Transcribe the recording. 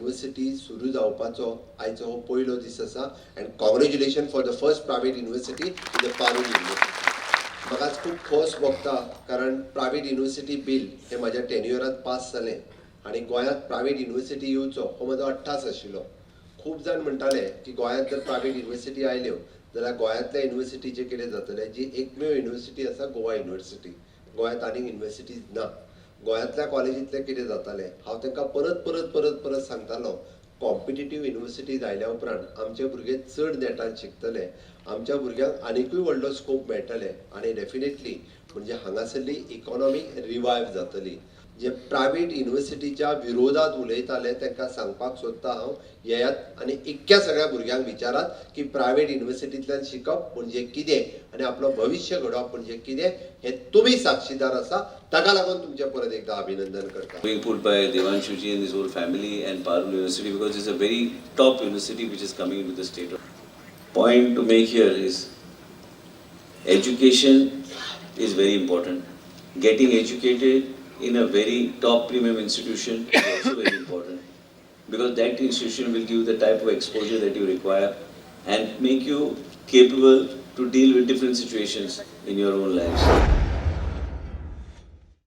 University सुरू जावपाचो आयचो हो पयलो दीस आसा and congratulation for the first private university in the Parul university. म्हाका आज खूब खोस भोगता कारण प्रायवेट युनिवर्सिटी बिल हे म्हाज्या टेन्युअरांत पास जालें आनी गोंयांत प्रायवेट युनिवर्सिटी येवचो हो म्हजो अट्टास आशिल्लो. खूब जाण म्हणटाले की गोंयांत जर प्रायवेट युनिवर्सिटी आयल्यो जाल्यार गोंयांतल्या युनिवर्सिटीचें कितें जातलें. जी एकमेव युनिवर्सिटी आसा गोवा युनिवर्सिटी, गोंयांत आनीक युनिवर्सिटीज ना. गोंयांतल्या कॉलेजींतलें कितें जातालें हांव तांकां परत परत परत परत सांगतालो कॉम्पिटिटीव युनिवर्सिटीज आयल्या उपरांत आमचे भुरगे चड नेटान शिकतले, आमच्या भुरग्यांक आनिकूय व्हडलो स्कोप मेळटले आनी डेफिनेटली म्हणजे हांगासरली इकॉनॉमी रिवायव जातली. जे प्रायवेट युनिवर्सिटीच्या विरोधात उलयताले तांकां सांगपाक सोदता हांव येयात आनी इतक्या सगळ्या भुरग्यांक विचारात की प्रायवेट युनिवर्सिटींतल्यान शिकप म्हणजे कितें आनी आपलो भविष्य घडोवप म्हणजे कितें हे तुमी साक्षीदार आसा. ताका लागून तुमचें परत एकदा अभिनंदन करता. Being put by Devanshuji and his whole family and Parul University because it's a very top university which is coming into the state. Point to make here is education is very important. Getting educated in a very top premium institution is also very important because that institution will give you the type of exposure that you require and make you capable to deal with different situations in your own lives.